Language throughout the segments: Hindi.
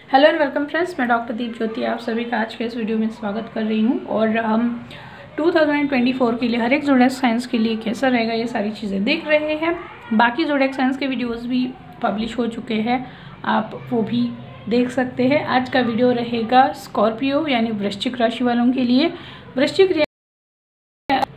हेलो एंड वेलकम फ्रेंड्स, मैं डॉक्टर दीप ज्योति आप सभी का आज के इस वीडियो में स्वागत कर रही हूँ। और हम 2024 के लिए हर एक ज़ोडिएक साइंस के लिए कैसा रहेगा ये सारी चीज़ें देख रहे हैं। बाकी ज़ोडिएक साइंस के वीडियोस भी पब्लिश हो चुके हैं, आप वो भी देख सकते हैं। आज का वीडियो रहेगा स्कॉर्पियो यानी वृश्चिक राशि वालों के लिए। वृश्चिक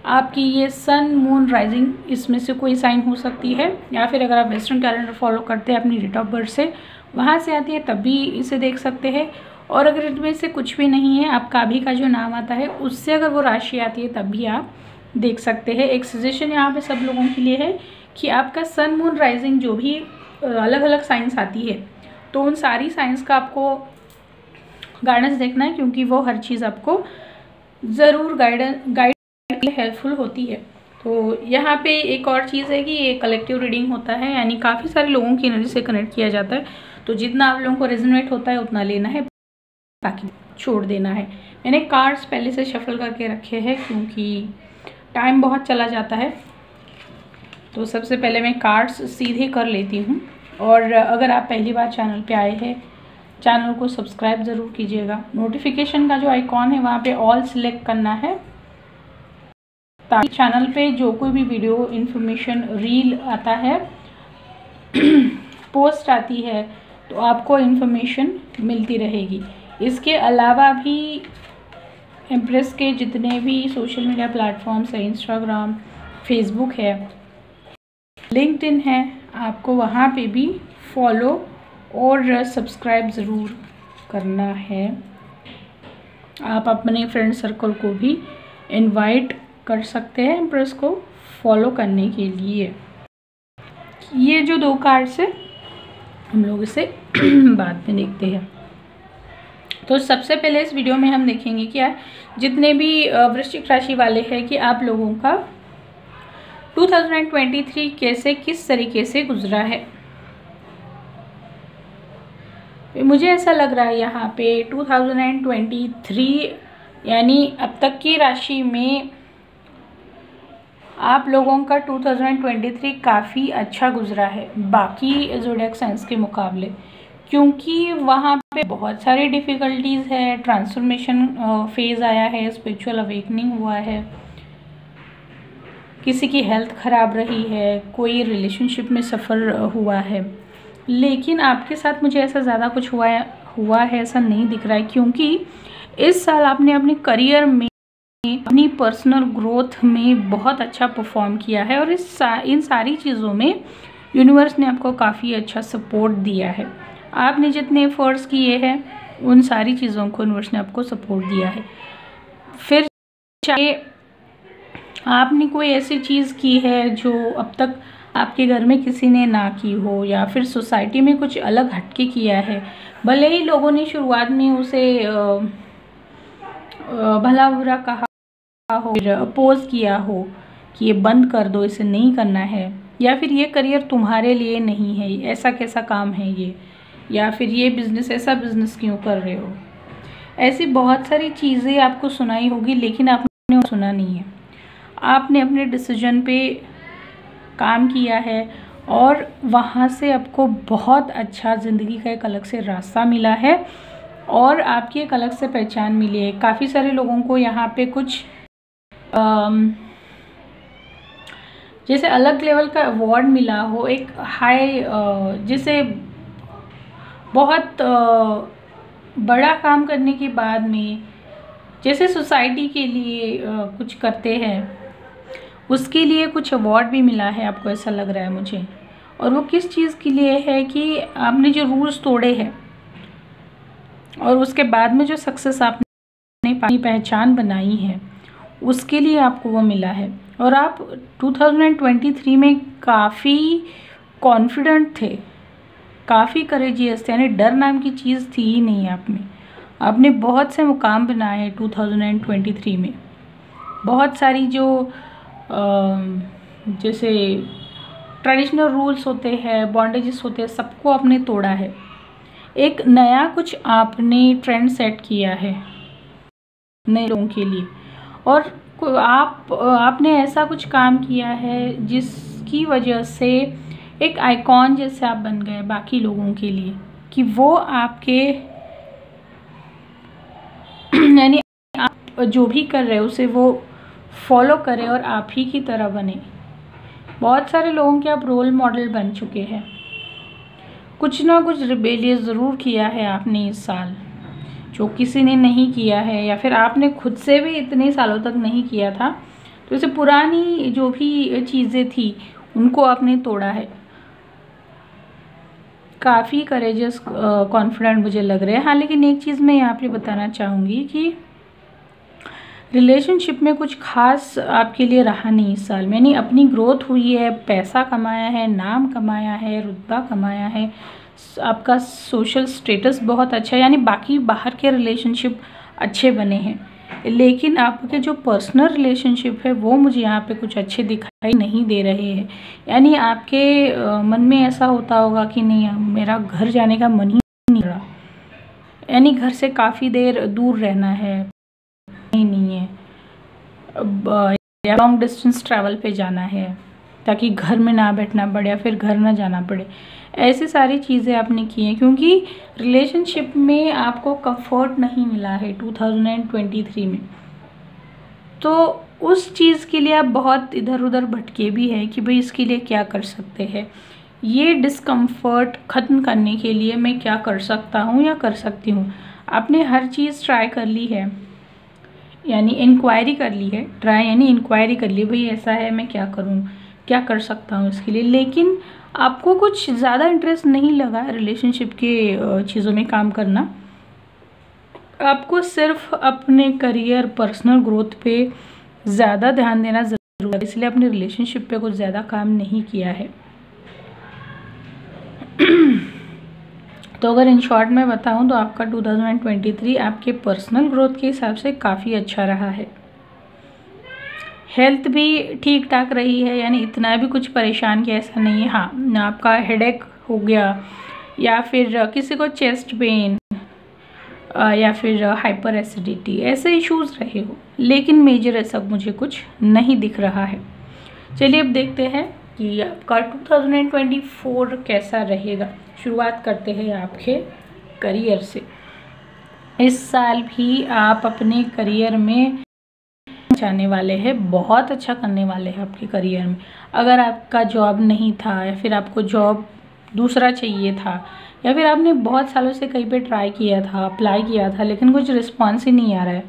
आपकी ये सन मून राइजिंग इसमें से कोई साइन हो सकती है, या फिर अगर आप वेस्टर्न कैलेंडर फॉलो करते हैं अपनी डेट ऑफ बर्थ से वहाँ से आती है तब भी इसे देख सकते हैं। और अगर इनमें से कुछ भी नहीं है, आपका अभी का जो नाम आता है उससे अगर वो राशि आती है तब भी आप देख सकते हैं। एक सजेशन यहाँ पे सब लोगों के लिए है कि आपका सन मून राइजिंग जो भी अलग अलग साइंस आती है तो उन सारी साइंस का आपको गाइडेंस देखना है, क्योंकि वो हर चीज़ आपको ज़रूर गाइड हेल्पफुल होती है। तो यहाँ पे एक और चीज़ है कि ये कलेक्टिव रीडिंग होता है, यानी काफ़ी सारे लोगों की एनर्जी से कनेक्ट किया जाता है। तो जितना आप लोगों को रेजोनेट होता है उतना लेना है, बाकी छोड़ देना है। मैंने कार्ड्स पहले से शफल करके रखे हैं क्योंकि टाइम बहुत चला जाता है, तो सबसे पहले मैं कार्ड्स सीधे कर लेती हूँ। और अगर आप पहली बार चैनल पे आए हैं, चैनल को सब्सक्राइब ज़रूर कीजिएगा। नोटिफिकेशन का जो आइकॉन है वहाँ पे ऑल सिलेक्ट करना है, ताकि चैनल पे जो कोई भी वीडियो इन्फॉर्मेशन रील आता है पोस्ट आती है तो आपको इन्फॉर्मेशन मिलती रहेगी। इसके अलावा भी इम्प्रेस के जितने भी सोशल मीडिया प्लेटफॉर्म्स है, इंस्टाग्राम, फेसबुक है, लिंक्डइन है, आपको वहाँ पे भी फॉलो और सब्सक्राइब ज़रूर करना है। आप अपने फ्रेंड सर्कल को भी इनवाइट कर सकते हैं इम्प्रेस को फॉलो करने के लिए। ये जो दो कार्ड्स है हम लोग इसे बाद में देखते हैं। तो सबसे पहले इस वीडियो में हम देखेंगे क्या जितने भी वृश्चिक राशि वाले हैं कि आप लोगों का 2023 कैसे किस तरीके से गुजरा है। मुझे ऐसा लग रहा है यहाँ पे 2023 यानी अब तक की राशि में आप लोगों का 2023 काफ़ी अच्छा गुजरा है बाकी ज़ोडिएक साइंस के मुकाबले, क्योंकि वहाँ पे बहुत सारी डिफ़िकल्टीज़ है, ट्रांसफॉर्मेशन फेज़ आया है, स्पिरिचुअल अवेकनिंग हुआ है, किसी की हेल्थ ख़राब रही है, कोई रिलेशनशिप में सफ़र हुआ है। लेकिन आपके साथ मुझे ऐसा ज़्यादा कुछ हुआ है ऐसा नहीं दिख रहा है, क्योंकि इस साल आपने अपने करियर में अपनी पर्सनल ग्रोथ में बहुत अच्छा परफॉर्म किया है और इन सारी चीज़ों में यूनिवर्स ने आपको काफ़ी अच्छा सपोर्ट दिया है। आपने जितने एफर्ट्स किए हैं उन सारी चीज़ों को यूनिवर्स ने आपको सपोर्ट दिया है। फिर चाहे आपने कोई ऐसी चीज़ की है जो अब तक आपके घर में किसी ने ना की हो, या फिर सोसाइटी में कुछ अलग हटके किया है, भले ही लोगों ने शुरुआत में उसे भला बुरा कहा हो, फिर अपोज किया हो कि ये बंद कर दो, इसे नहीं करना है, या फिर ये करियर तुम्हारे लिए नहीं है, ऐसा कैसा काम है ये, या फिर ये बिज़नेस ऐसा बिज़नेस क्यों कर रहे हो। ऐसी बहुत सारी चीज़ें आपको सुनाई होगी, लेकिन आपने सुना नहीं है। आपने अपने डिसीजन पे काम किया है और वहाँ से आपको बहुत अच्छा ज़िंदगी का एक अलग से रास्ता मिला है और आपकी एक अलग से पहचान मिली है। काफ़ी सारे लोगों को यहाँ पे कुछ जैसे अलग लेवल का अवार्ड मिला हो, एक हाई जैसे बहुत बड़ा काम करने के बाद में जैसे सोसाइटी के लिए कुछ करते हैं उसके लिए कुछ अवार्ड भी मिला है आपको, ऐसा लग रहा है मुझे। और वो किस चीज़ के लिए है कि आपने जो रूल्स तोड़े हैं और उसके बाद में जो सक्सेस आपने अपनी पहचान बनाई है उसके लिए आपको वो मिला है। और आप 2023 में काफ़ी कॉन्फिडेंट थे, काफ़ी करेजियस थे, यानी डर नाम की चीज़ थी ही नहीं आप में। आपने बहुत से मुकाम बनाए हैं 2023 में। बहुत सारी जो जैसे ट्रेडिशनल रूल्स होते हैं, बॉन्डेजेस होते हैं, सबको आपने तोड़ा है। एक नया कुछ आपने ट्रेंड सेट किया है नए लोगों के लिए, और आपने ऐसा कुछ काम किया है जिसकी वजह से एक आइकॉन जैसे आप बन गए बाकी लोगों के लिए, कि वो आपके जो भी कर रहे हैं उसे वो फॉलो करें और आप ही की तरह बने। बहुत सारे लोगों के आप रोल मॉडल बन चुके हैं। कुछ ना कुछ रिबेलियस ज़रूर किया है आपने इस साल, जो किसी ने नहीं किया है, या फिर आपने खुद से भी इतने सालों तक नहीं किया था। तो इसे पुरानी जो भी चीज़ें थी उनको आपने तोड़ा है। काफ़ी करेजियस कॉन्फिडेंट मुझे लग रहे हैं। हाँ, लेकिन एक चीज़ मैं यहाँ पे बताना चाहूँगी कि रिलेशनशिप में कुछ खास आपके लिए रहा नहीं इस साल में। यानी अपनी ग्रोथ हुई है, पैसा कमाया है, नाम कमाया है, रुतबा कमाया है, आपका सोशल स्टेटस बहुत अच्छा है, यानी बाकी बाहर के रिलेशनशिप अच्छे बने हैं। लेकिन आपके जो पर्सनल रिलेशनशिप है वो मुझे यहाँ पे कुछ अच्छे दिखाई नहीं दे रहे हैं। यानी आपके मन में ऐसा होता होगा कि नहीं, मेरा घर जाने का मन ही नहीं रहा, यानी घर से काफ़ी देर दूर रहना है, नहीं है, लॉन्ग डिस्टेंस ट्रैवल पे जाना है ताकि घर में ना बैठना पड़े या फिर घर ना जाना पड़े। ऐसी सारी चीज़ें आपने की हैं क्योंकि रिलेशनशिप में आपको कंफर्ट नहीं मिला है 2023 में। तो उस चीज़ के लिए आप बहुत इधर उधर भटके भी हैं कि भाई इसके लिए क्या कर सकते हैं, ये डिस्कम्फर्ट ख़त्म करने के लिए मैं क्या कर सकता हूँ या कर सकती हूँ। आपने हर चीज़ ट्राई कर ली है, यानी इंक्वायरी कर ली है। ट्राई यानी इंक्वायरी कर ली, भाई ऐसा है, मैं क्या करूँ, क्या कर सकता हूँ इसके लिए। लेकिन आपको कुछ ज़्यादा इंटरेस्ट नहीं लगा रिलेशनशिप के चीज़ों में काम करना। आपको सिर्फ अपने करियर, पर्सनल ग्रोथ पे ज़्यादा ध्यान देना ज़रूरी है, इसलिए अपने रिलेशनशिप पे कुछ ज़्यादा काम नहीं किया है। तो अगर इन शॉर्ट में बताऊं तो आपका 2023 आपके पर्सनल ग्रोथ के हिसाब से काफ़ी अच्छा रहा है। हेल्थ भी ठीक ठाक रही है, यानी इतना भी कुछ परेशान किया ऐसा नहीं है। हाँ, आपका हेडेक हो गया या फिर किसी को चेस्ट पेन या फिर हाइपर एसिडिटी, ऐसे इश्यूज़ रहे हो, लेकिन मेजर ऐसा मुझे कुछ नहीं दिख रहा है। चलिए अब देखते हैं कि आपका 2024 कैसा रहेगा। शुरुआत करते हैं आपके करियर से। इस साल भी आप अपने करियर में जाने वाले हैं, बहुत अच्छा करने वाले हैं आपके करियर में। अगर आपका जॉब नहीं था या फिर आपको जॉब दूसरा चाहिए था या फिर आपने बहुत सालों से कहीं पे ट्राई किया था, अप्लाई किया था, लेकिन कुछ रिस्पॉन्स ही नहीं आ रहा है,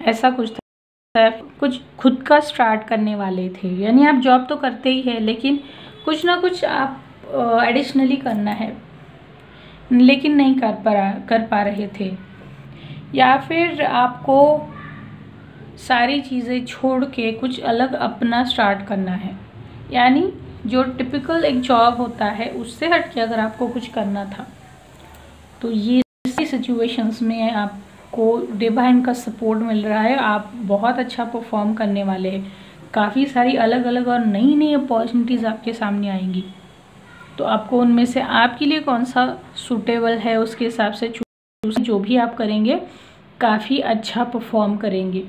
ऐसा कुछ था, कुछ खुद का स्टार्ट करने वाले थे, यानी आप जॉब तो करते ही है लेकिन कुछ ना कुछ आप एडिशनली करना है, लेकिन नहीं कर पा रहे थे, या फिर आपको सारी चीज़ें छोड़ के कुछ अलग अपना स्टार्ट करना है। यानी जो टिपिकल एक जॉब होता है उससे हट के अगर आपको कुछ करना था, तो ये सिचुएशंस में आपको डिवाइन का सपोर्ट मिल रहा है। आप बहुत अच्छा परफॉर्म करने वाले हैं। काफ़ी सारी अलग अलग और नई नई अपॉर्चुनिटीज़ आपके सामने आएंगी, तो आपको उनमें से आपके लिए कौन सा सूटेबल है उसके हिसाब से जो भी आप करेंगे काफ़ी अच्छा परफॉर्म करेंगे।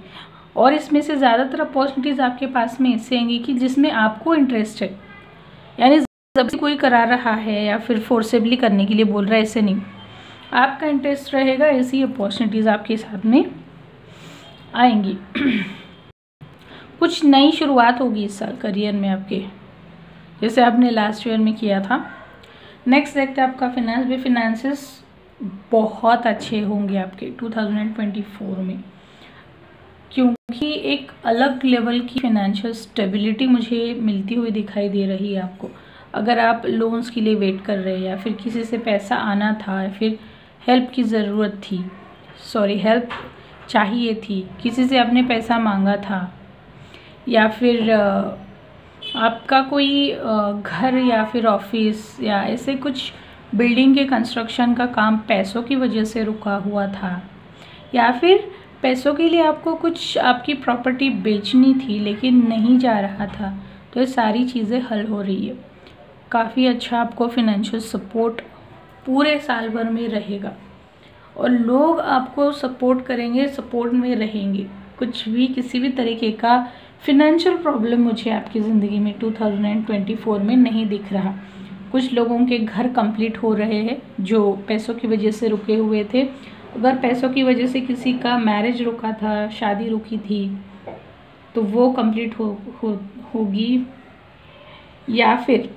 और इसमें से ज़्यादातर अपॉर्चुनिटीज़ आपके पास में ऐसे आएंगी कि जिसमें आपको इंटरेस्ट है, यानी जब कोई करा रहा है या फिर फोर्सेबली करने के लिए बोल रहा है, ऐसे नहीं, आपका इंटरेस्ट रहेगा, ऐसी अपॉर्चुनिटीज़ आपके साथ में आएंगी। कुछ नई शुरुआत होगी इस साल करियर में आपके, जैसे आपने लास्ट ईयर में किया था। नेक्स्ट देखते हैं आपका फिनेंस भी। फिनेंसेस बहुत अच्छे होंगे आपके 2024 में, क्योंकि एक अलग लेवल की फाइनेंशियल स्टेबिलिटी मुझे मिलती हुई दिखाई दे रही है आपको। अगर आप लोन्स के लिए वेट कर रहे हैं या फिर किसी से पैसा आना था या फिर हेल्प की ज़रूरत थी, हेल्प चाहिए थी, किसी से आपने पैसा मांगा था, या फिर आपका कोई घर या फिर ऑफिस या ऐसे कुछ बिल्डिंग के कंस्ट्रक्शन का काम पैसों की वजह से रुका हुआ था, या फिर पैसों के लिए आपको कुछ आपकी प्रॉपर्टी बेचनी थी लेकिन नहीं जा रहा था, तो ये सारी चीज़ें हल हो रही है। काफ़ी अच्छा आपको फिनेंशियल सपोर्ट पूरे साल भर में रहेगा और लोग आपको सपोर्ट करेंगे, सपोर्ट में रहेंगे। कुछ भी किसी भी तरीके का फिनेंशियल प्रॉब्लम मुझे आपकी ज़िंदगी में 2024 में नहीं दिख रहा। कुछ लोगों के घर कंप्लीट हो रहे हैं जो पैसों की वजह से रुके हुए थे, अगर पैसों की वजह से किसी का मैरिज रुका था, शादी रुकी थी, तो वो कंप्लीट होगी। या फिर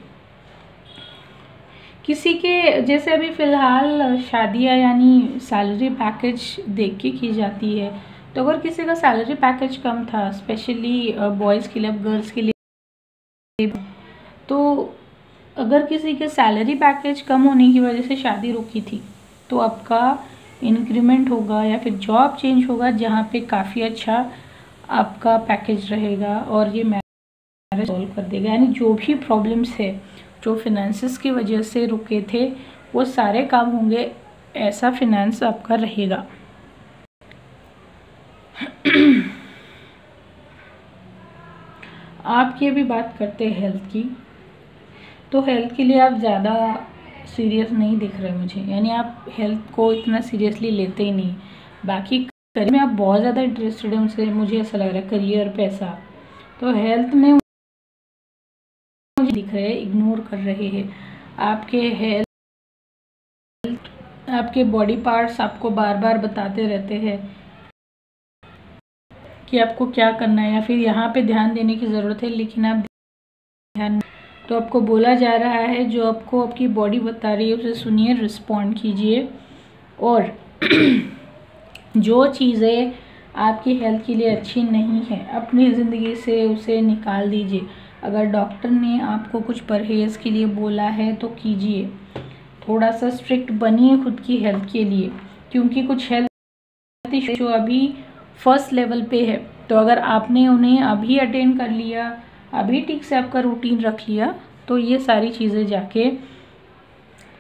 किसी के जैसे अभी फ़िलहाल शादियाँ यानी सैलरी पैकेज देख के की जाती है, तो अगर किसी का सैलरी पैकेज कम था, स्पेशली बॉयज़ के लिए, गर्ल्स के लिए, तो अगर किसी के सैलरी पैकेज कम होने की वजह से शादी रुकी थी, तो आपका इंक्रीमेंट होगा या फिर जॉब चेंज होगा जहाँ पे काफ़ी अच्छा आपका पैकेज रहेगा और ये मैरिज सॉल्व कर देगा। यानी जो भी प्रॉब्लम्स है, जो फिनेंसेस की वजह से रुके थे, वो सारे काम होंगे, ऐसा फिनेंस आपका रहेगा। आपकी अभी बात करते हैं हेल्थ की, तो हेल्थ के लिए आप ज़्यादा सीरियस नहीं दिख रहे मुझे, यानी आप हेल्थ को इतना सीरियसली लेते ही नहीं। बाकी करियर में आप बहुत ज़्यादा इंटरेस्टेड हैं, उनसे मुझे ऐसा लग रहा है, करियर, पैसा। तो हेल्थ में मुझे दिख रहे हैं इग्नोर कर रहे हैं। आपके हेल्थ, आपके बॉडी पार्ट्स आपको बार बार बताते रहते हैं कि आपको क्या करना है या फिर यहाँ पे ध्यान देने की ज़रूरत है, लेकिन आप ध्यान, तो आपको बोला जा रहा है जो आपको आपकी बॉडी बता रही है उसे सुनिए, रिस्पॉन्ड कीजिए और जो चीज़ें आपकी हेल्थ के लिए अच्छी नहीं है अपनी ज़िंदगी से उसे निकाल दीजिए। अगर डॉक्टर ने आपको कुछ परहेज़ के लिए बोला है तो कीजिए, थोड़ा सा स्ट्रिक्ट बनिए खुद की हेल्थ के लिए, क्योंकि कुछ हेल्थ इशू जो अभी फर्स्ट लेवल पे है, तो अगर आपने उन्हें अभी अटेंड कर लिया, अभी ठीक से आपका रूटीन रख लिया, तो ये सारी चीज़ें जाके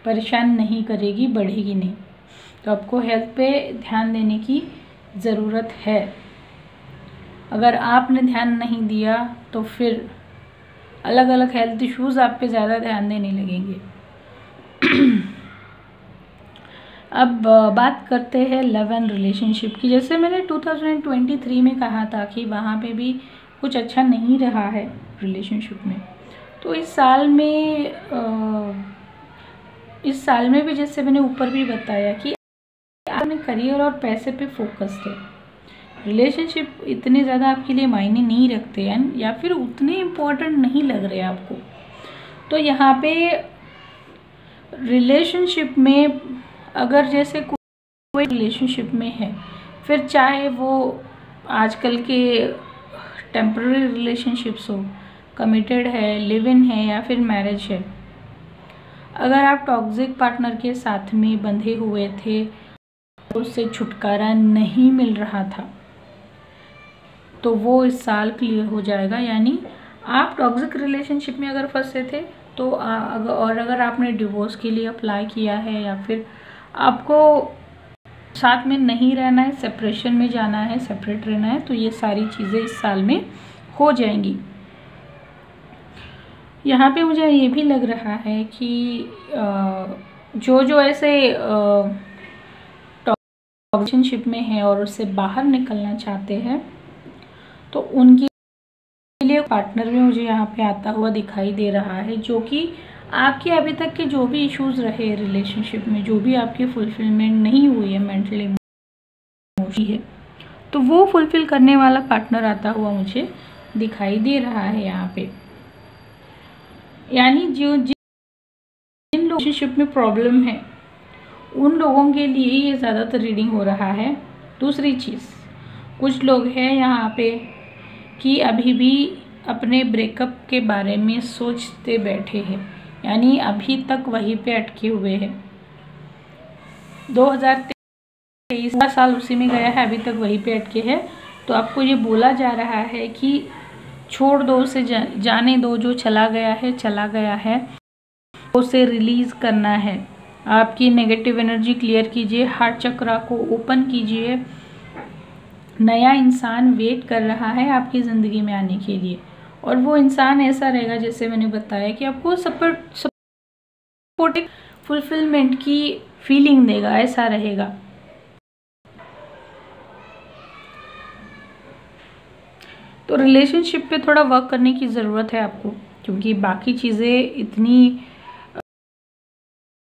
परेशान नहीं करेगी, बढ़ेगी नहीं। तो आपको हेल्थ पे ध्यान देने की ज़रूरत है। अगर आपने ध्यान नहीं दिया तो फिर अलग अलग हेल्थ इश्यूज़ आप पे ज़्यादा ध्यान देने लगेंगे। अब बात करते हैं लव एंड रिलेशनशिप की। जैसे मैंने 2023 में कहा था कि वहाँ पे भी कुछ अच्छा नहीं रहा है रिलेशनशिप में, तो इस साल में भी जैसे मैंने ऊपर भी बताया कि आपने करियर और पैसे पे फोकस है। रिलेशनशिप इतने ज़्यादा आपके लिए मायने नहीं रखते हैं या फिर उतने इम्पोर्टेंट नहीं लग रहे आपको। तो यहाँ पे रिलेशनशिप में अगर जैसे कोई रिलेशनशिप में है, फिर चाहे वो आजकल के टेम्पररी रिलेशनशिप्स हो, कमिटेड है, लिव इन है या फिर मैरिज है, अगर आप टॉक्सिक पार्टनर के साथ में बंधे हुए थे, उससे छुटकारा नहीं मिल रहा था, तो वो इस साल क्लियर हो जाएगा। यानी आप टॉक्सिक रिलेशनशिप में अगर फंसे थे तो अगर आपने डिवोर्स के लिए अप्लाई किया है या फिर आपको साथ में नहीं रहना है, सेपरेशन में जाना है, सेपरेट रहना है, तो ये सारी चीज़ें इस साल में हो जाएंगी। यहाँ पे मुझे ये भी लग रहा है कि जो ऐसे रिलेशनशिप में है और उससे बाहर निकलना चाहते हैं, तो उनके लिए पार्टनर भी मुझे यहाँ पे आता हुआ दिखाई दे रहा है, जो कि आपके अभी तक के जो भी इश्यूज रहे रिलेशनशिप में, जो भी आपकी फुलफिलमेंट नहीं हुई है मेंटली इमोशनली है, तो वो फुलफिल करने वाला पार्टनर आता हुआ मुझे दिखाई दे रहा है यहाँ पे। यानी जिन रिलेशनशिप में प्रॉब्लम है उन लोगों के लिए ये ज़्यादातर रीडिंग हो रहा है। दूसरी चीज़, कुछ लोग हैं यहाँ पे कि अभी भी अपने ब्रेकअप के बारे में सोचते बैठे हैं, यानी अभी तक वहीं पे अटके हुए हैं। 2023 साल उसी में गया है, अभी तक वहीं पे अटके हैं। तो आपको ये बोला जा रहा है कि छोड़ दो उसे, जाने दो, जो चला गया है चला गया है, उसे रिलीज़ करना है। आपकी नेगेटिव एनर्जी क्लियर कीजिए, हार्ट चक्रा को ओपन कीजिए। नया इंसान वेट कर रहा है आपकी ज़िंदगी में आने के लिए, और वो इंसान ऐसा रहेगा जैसे मैंने बताया कि आपको सपोर्टिव फुलफिलमेंट की फीलिंग देगा, ऐसा रहेगा। तो रिलेशनशिप पे थोड़ा वर्क करने की ज़रूरत है आपको, क्योंकि बाकी चीज़ें इतनी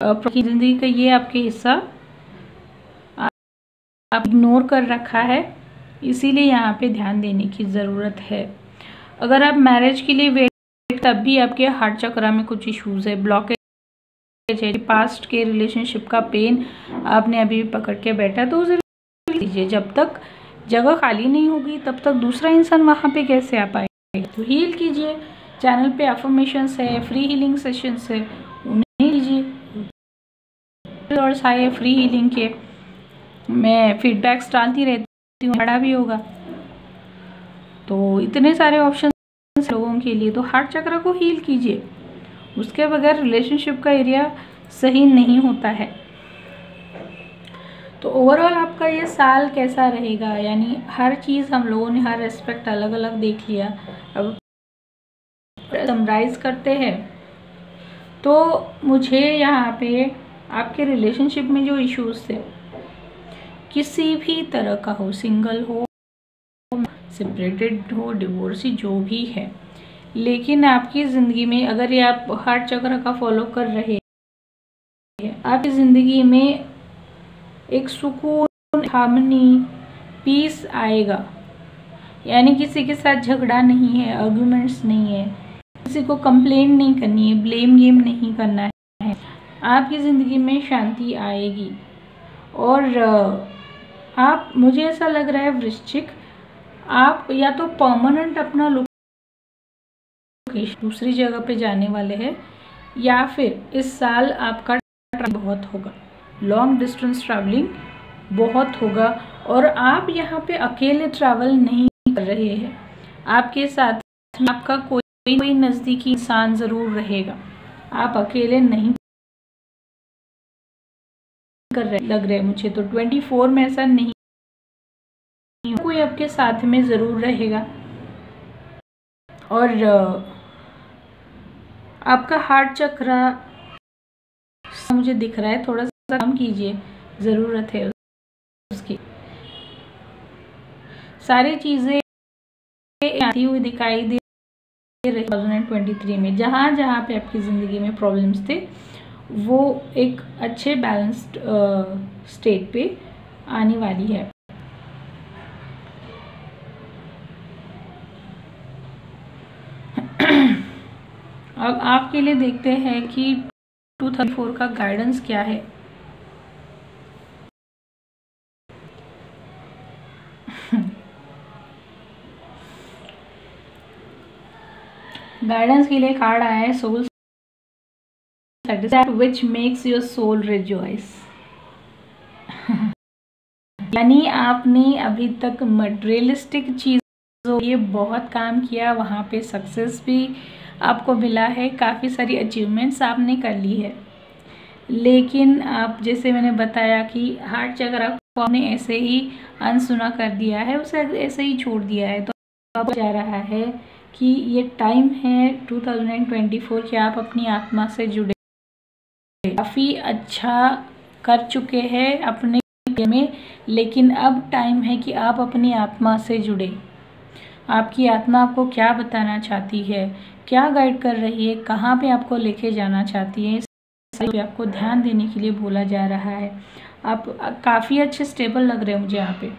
ज़िंदगी का ये आपके हिस्सा आप इग्नोर कर रखा है, इसीलिए यहाँ पे ध्यान देने की ज़रूरत है। अगर आप मैरिज के लिए वेट, तब भी आपके हार्ट चक्रा में कुछ इश्यूज़ है, ब्लॉकेज है, पास्ट के रिलेशनशिप का पेन आपने अभी भी पकड़ के बैठा, तो उसे लीजिए। जब तक जगह खाली नहीं होगी तब तक दूसरा इंसान वहाँ पे कैसे आ पाएगा। तो हील कीजिए। चैनल पे अफर्मेशंस है, फ्री हीलिंग सेशंस है, उन्हें लीजिए। और सारे फ्री हीलिंग के मैं फीडबैक्स डालती रहती हूँ, बड़ा भी होगा। तो इतने सारे ऑप्शन लोगों के लिए, तो हार्ट चक्र को हील कीजिए। उसके बगैर रिलेशनशिप का एरिया सही नहीं होता है। तो ओवरऑल आपका ये साल कैसा रहेगा, यानी हर चीज़ हम लोगों ने हर एस्पेक्ट अलग अलग देख लिया। अब समराइज करते हैं तो मुझे यहाँ पे आपके रिलेशनशिप में जो इश्यूज थे, किसी भी तरह का हो, सिंगल हो, सेपरेटेड हो, डिवोर्सी, जो भी है, लेकिन आपकी ज़िंदगी में अगर ये आप हार्ट चक्र का फॉलो कर रहे हैं, आपकी ज़िंदगी में एक सुकून, हार्मनी, पीस आएगा। यानी किसी के साथ झगड़ा नहीं है, आर्गुमेंट्स नहीं है, किसी को कंप्लेन नहीं करनी है, ब्लेम गेम नहीं करना है। आपकी ज़िंदगी में शांति आएगी। और आप, मुझे ऐसा लग रहा है वृश्चिक, आप या तो परमानेंट अपना लोकेशन दूसरी जगह पे जाने वाले हैं, या फिर इस साल आपका ट्रैवल बहुत होगा, लॉन्ग डिस्टेंस ट्रैवलिंग बहुत होगा। और आप यहाँ पे अकेले ट्रैवल नहीं कर रहे हैं, आपके साथ आपका कोई नज़दीकी इंसान ज़रूर रहेगा। आप अकेले नहीं कर रहे लग रहे मुझे तो। 24 में ऐसा नहीं, कोई आपके साथ में ज़रूर रहेगा। और आपका हार्ट चक्र मुझे दिख रहा है, थोड़ा सा कम कीजिए, ज़रूरत है उसकी। सारी चीज़ें आती हुई दिखाई दे रही 2023 में। जहाँ जहाँ पे आपकी ज़िंदगी में प्रॉब्लम्स थे, वो एक अच्छे बैलेंस्ड स्टेट पे आने वाली है। अब आपके लिए देखते हैं कि 2024 का गाइडेंस क्या है। गाइडेंस के लिए कार्ड आया है soul satisfaction which makes your soul rejoice. यानी आपने अभी तक मटेरियलिस्टिक चीज़ों ये बहुत काम किया, वहाँ पे सक्सेस भी आपको मिला है, काफ़ी सारी अचीवमेंट्स आपने कर ली है। लेकिन आप, जैसे मैंने बताया कि हार्ट चक्र को आपने ऐसे ही अनसुना कर दिया है, उसे ऐसे ही छोड़ दिया है। तो अब जा रहा है कि ये टाइम है 2024 कि आप अपनी आत्मा से जुड़े, काफ़ी अच्छा कर चुके हैं अपने में, लेकिन अब टाइम है कि आप अपनी आत्मा से जुड़े। आपकी आत्मा आपको क्या बताना चाहती है, क्या गाइड कर रही है, कहाँ पे आपको लेके जाना चाहती है, इस पे आपको ध्यान देने के लिए बोला जा रहा है। आप काफ़ी अच्छे स्टेबल लग रहे हैं मुझे यहाँ पे।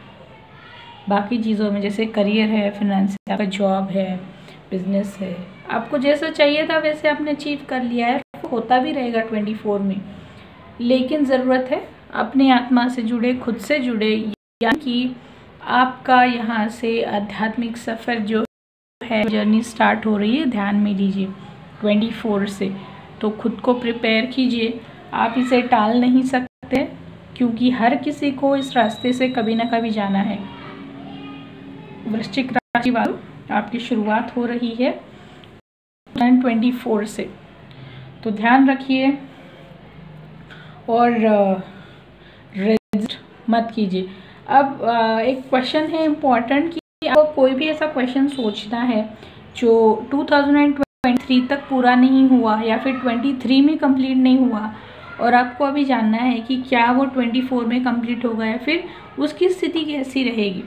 बाकी चीज़ों में जैसे करियर है, फिनेंस है, आपका जॉब है, बिजनेस है, आपको जैसा चाहिए था वैसे आपने अचीव कर लिया है, होता भी रहेगा 24 में। लेकिन ज़रूरत है अपनी आत्मा से जुड़े, खुद से जुड़े, यानी कि आपका यहाँ से आध्यात्मिक सफ़र जो है, जर्नी स्टार्ट हो रही है, ध्यान में लीजिए 24 से। तो खुद को प्रिपेयर कीजिए, आप इसे टाल नहीं सकते, क्योंकि हर किसी को इस रास्ते से कभी ना कभी जाना है। वृश्चिक राशि वालों, आपकी शुरुआत हो रही है 24 से, तो ध्यान रखिए और रेजिस्ट मत कीजिए। अब एक क्वेश्चन है इम्पॉर्टेंट कि आपको कोई भी ऐसा क्वेश्चन सोचना है जो 2023 तक पूरा नहीं हुआ या फिर 23 में कंप्लीट नहीं हुआ, और आपको अभी जानना है कि क्या वो 24 में कंप्लीट होगा या फिर उसकी स्थिति कैसी रहेगी।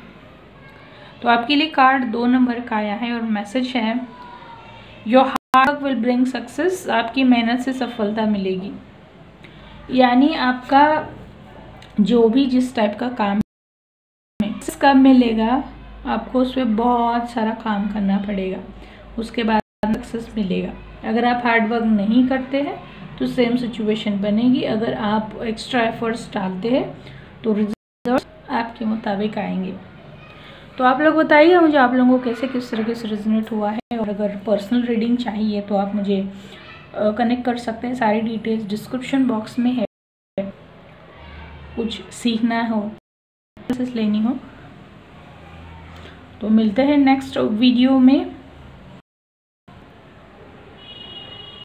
तो आपके लिए कार्ड 2 नंबर का आया है और मैसेज है, your hard work will bring success. आपकी मेहनत से सफलता मिलेगी। यानी आपका जो भी जिस टाइप का काम कब मिलेगा, आपको उस पर बहुत सारा काम करना पड़ेगा, उसके बाद सक्सेस मिलेगा। अगर आप हार्ड वर्क नहीं करते हैं तो सेम सिचुएशन बनेगी। अगर आप एक्स्ट्रा एफर्ट्स डालते हैं तो रिजल्ट आपके मुताबिक आएंगे। तो आप लोग बताइए मुझे, आप लोगों को कैसे किस तरीके से रिजनेट हुआ है। और अगर पर्सनल रीडिंग चाहिए तो आप मुझे कनेक्ट कर सकते हैं। सारी डिटेल्स डिस्क्रिप्शन बॉक्स में है। कुछ सीखना हो, लेनी हो तो मिलते हैं नेक्स्ट वीडियो में।